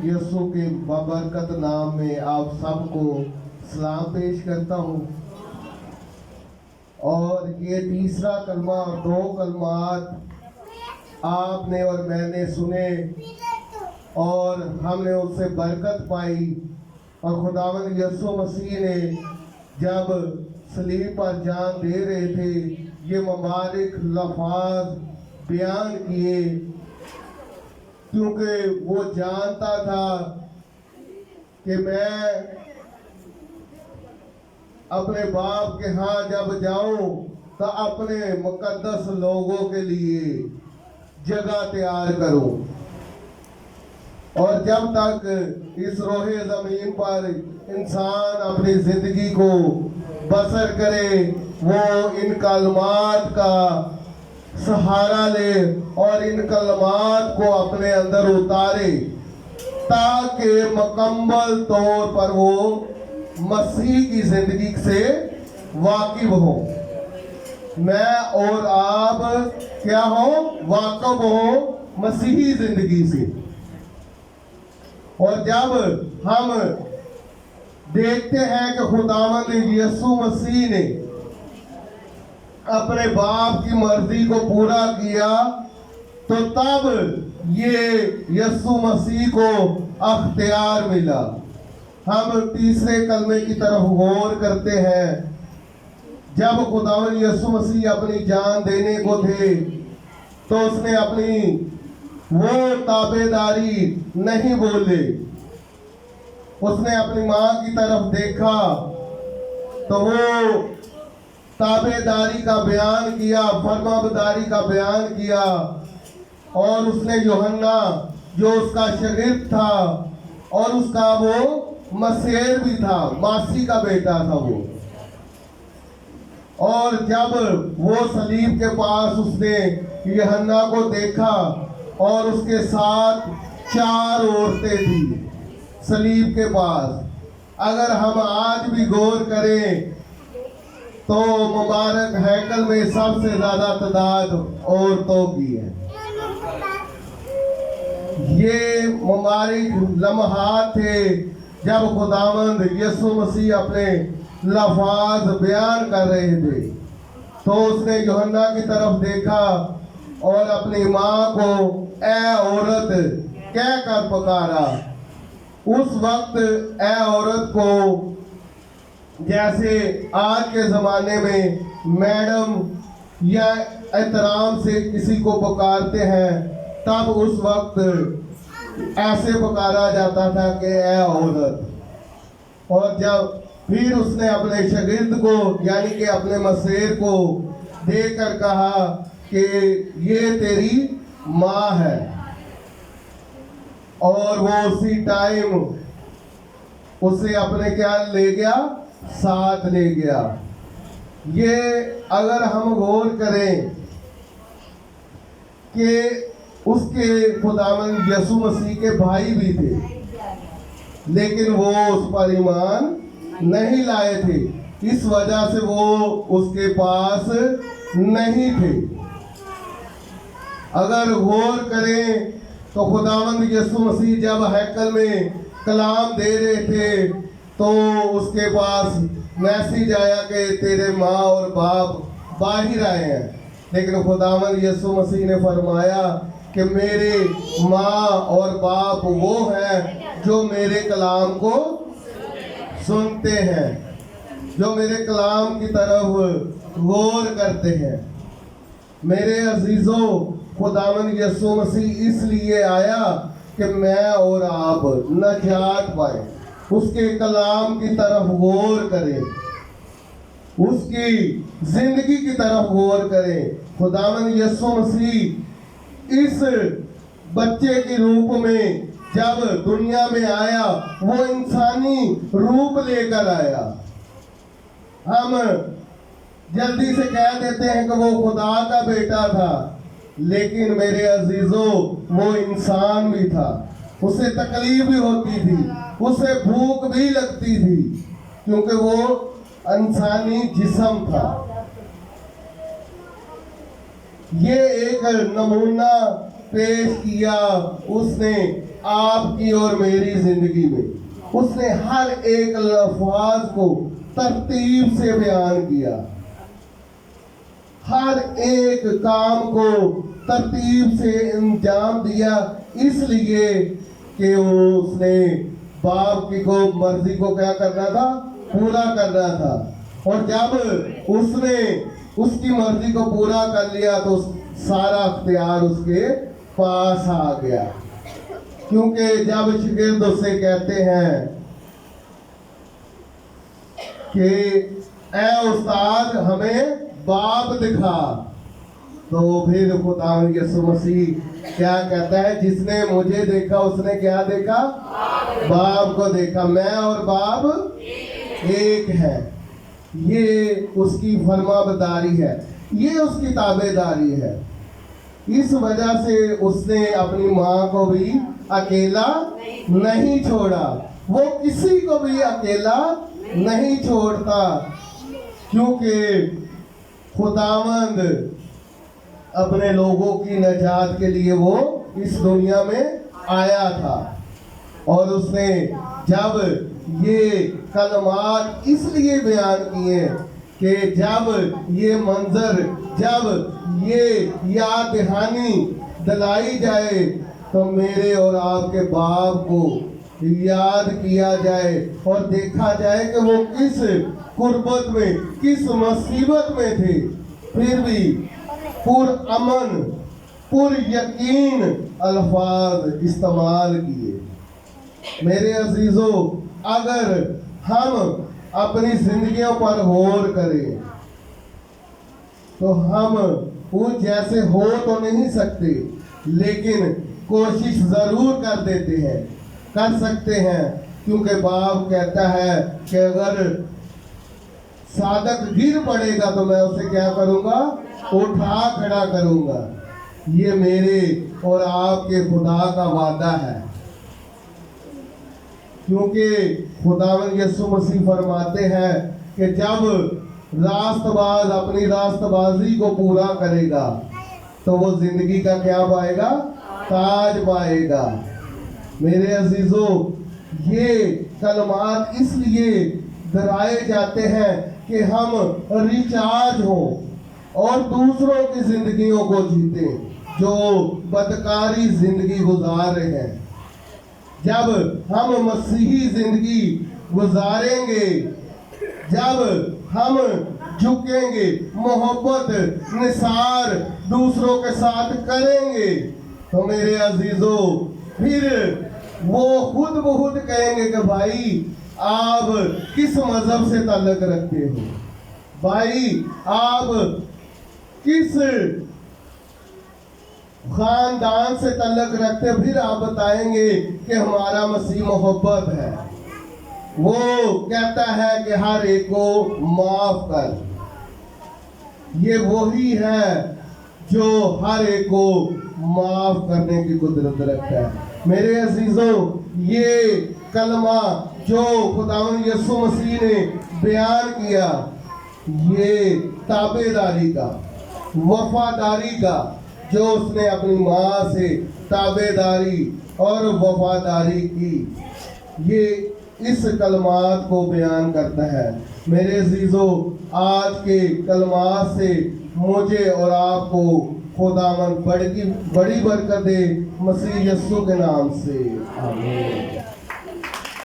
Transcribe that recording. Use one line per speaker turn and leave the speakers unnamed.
یسوع کے بابرکت نام میں آپ سب کو سلام پیش کرتا ہوں، اور یہ تیسرا کلمہ اور دو کلمات آپ نے اور میں نے سنے اور ہم نے اس سے برکت پائی، اور خداوند یسوع مسیح نے جب صلیب پر جان دے رہے تھے یہ مبارک لفظ بیان کیے، کیونکہ وہ جانتا تھا کہ میں اپنے باپ کے ہاں جب جاؤں تو اپنے مقدس لوگوں کے لیے جگہ تیار کروں، اور جب تک اس روح زمین پر انسان اپنی زندگی کو بسر کرے وہ ان کلمات کا سہارا لے اور ان کلمات کو اپنے اندر اتارے، تاکہ مکمل طور پر وہ مسیح کی زندگی سے واقف ہو، میں اور آپ کیا ہو واقف ہو مسیحی زندگی سے۔ اور جب ہم دیکھتے ہیں کہ خداوند یسوع مسیح نے اپنے باپ کی مرضی کو پورا کیا تو تب یہ یسوع مسیح کو اختیار ملا۔ ہم تیسرے کلمے کی طرف غور کرتے ہیں۔ جب خداوند یسوع مسیح اپنی جان دینے کو تھے تو اس نے اپنی وہ تابعداری نہیں بولے، اس نے اپنی ماں کی طرف دیکھا تو وہ تابعداری کا بیان کیا، فرمانبرداری کا بیان کیا، اور اس نے یوحنا جو اس کا شاگرد تھا اور اس کا وہ مسیر بھی تھا، ماسی کا بیٹا تھا وہ، اور جب وہ صلیب کے پاس اس نے یوحنا کو دیکھا اور اس کے ساتھ 4 عورتیں تھیں صلیب کے پاس۔ اگر ہم آج بھی غور کریں تو مبارک ہیکل میں سب سے زیادہ تعداد عورتوں کی ہے۔ یہ مبارک لمحات تھے جب خداوند یسوع مسیح اپنے لفظ بیان کر رہے تھے، تو اس نے یوحنا کی طرف دیکھا اور اپنی ماں کو اے عورت کہہ کر پکارا۔ اس وقت اے عورت کو جیسے آج کے زمانے میں میڈم یا احترام سے کسی کو پکارتے ہیں، تب اس وقت ایسے پکارا جاتا تھا کہ اے عورت۔ اور جب پھر اس نے اپنے شاگرد کو یعنی کہ اپنے مسیر کو دیکھ کر کہا کہ یہ تیری ماں ہے، اور وہ اسی ٹائم اسے اپنے کیا لے گیا، ساتھ لے گیا۔ یہ اگر ہم غور کریں کہ اس کے خداوند یسوع مسیح کے بھائی بھی تھے، لیکن وہ اس پر ایمان نہیں لائے تھے، اس وجہ سے وہ اس کے پاس نہیں تھے۔ اگر غور کریں تو خداوند یسوع مسیح جب ہیکل میں کلام دے رہے تھے تو اس کے پاس میسیج آیا کہ تیرے ماں اور باپ باہر آئے ہیں، لیکن خداوند یسوع مسیح نے فرمایا کہ میرے ماں اور باپ وہ ہیں جو میرے کلام کو سنتے ہیں، جو میرے کلام کی طرف غور کرتے ہیں۔ میرے عزیزوں، خداوند یسوع مسیح اس لیے آیا کہ میں اور آپ نجات پائیں، اس کے کلام کی طرف غور کریں، اس کی زندگی کی طرف غور کریں۔ خداوند یسوع مسیح اس بچے کی روپ میں جب دنیا میں آیا وہ انسانی روپ لے کر آیا۔ ہم جلدی سے کہہ دیتے ہیں کہ وہ خدا کا بیٹا تھا، لیکن میرے عزیزوں وہ انسان بھی تھا، اسے تکلیف بھی ہوتی تھی، اسے بھوک بھی لگتی تھی، کیونکہ وہ انسانی جسم تھا۔ یہ ایک نمونہ پیش کیا اس نے آپ کی اور میری زندگی میں اس نے ہر ایک لفظ کو ترتیب سے بیان کیا، ہر ایک کام کو ترتیب سے انجام دیا، اس لیے کہ اس نے باپ کی کو مرضی کو کیا کرنا تھا؟ پورا کرنا تھا۔ اور جب اس نے اس کی مرضی کو پورا کر لیا تو سارا اختیار اس کے پاس آ گیا، کیونکہ جب شاگرد اس سے کہتے ہیں کہ اے استاد ہمیں باپ دکھا، تو پھر خدا یسوع مسیح کیا کہتا ہے؟ جس نے مجھے دیکھا اس نے کیا دیکھا؟ باپ کو دیکھا، میں اور باپ ایک ہے۔ یہ اس کی فرما برداری ہے، یہ اس کی تابع داری ہے۔ اس وجہ سے اس نے اپنی ماں کو بھی اکیلا نہیں چھوڑا، وہ کسی کو بھی اکیلا نہیں چھوڑتا، کیونکہ خداوند اپنے لوگوں کی نجات کے لیے وہ اس دنیا میں آیا تھا۔ اور اس نے جب یہ کلمات اس لیے بیان کیے کہ جب یہ منظر، جب یہ یاد دہانی دلائی جائے تو میرے اور آپ کے باپ کو یاد کیا جائے اور دیکھا جائے کہ وہ کس قربت میں، کس مصیبت میں تھے، پھر بھی پر امن، پر یقین الفاظ استعمال کیے۔ میرے عزیزو، اگر ہم اپنی زندگیوں پر غور کریں تو ہم وہ جیسے ہو تو نہیں سکتے، لیکن کوشش ضرور کر دیتے ہیں، کر سکتے ہیں، کیونکہ باپ کہتا ہے کہ اگر صادق گر پڑے گا تو میں اسے کیا کروں گا؟ اٹھا کھڑا کروں گا۔ یہ میرے اور آپ کے خدا کا وعدہ ہے، کیونکہ خداوند یسوع مسیح فرماتے ہیں کہ جب راست باز اپنی راست بازی کو پورا کرے گا تو وہ زندگی کا کیا پائے گا؟ تاج پائے گا۔ میرے عزیزو، یہ کلمات اس لیے دہرائے جاتے ہیں کہ ہم ریچارج ہوں اور دوسروں کی زندگیوں کو جیتیں جو بدکاری زندگی گزار رہے ہیں۔ جب ہم مسیحی زندگی گزاریں گے، جب ہم جھکیں گے، محبت نثار دوسروں کے ساتھ کریں گے، تو میرے عزیزو پھر وہ خود بخود کہیں گے کہ بھائی آپ کس مذہب سے تعلق رکھتے ہو، بھائی آپ کس خاندان سے تعلق رکھتے، پھر آپ بتائیں گے کہ ہمارا مسیح محبت ہے، وہ کہتا ہے کہ ہر ایک کو معاف کر۔ یہ وہی ہے جو ہر ایک کو معاف کرنے کی قدرت رکھتا ہے۔ میرے عزیزوں، یہ کلمہ جو خداوند یسوع مسیح نے بیان کیا، یہ تابع داری کا، وفاداری کا، جو اس نے اپنی ماں سے تابع داری اور وفاداری کی، یہ اس کلمات کو بیان کرتا ہے۔ میرے عزیزو، آج کے کلمات سے مجھے اور آپ کو خداوند بڑی برکت دے، مسیح یسوع کے نام سے آمین۔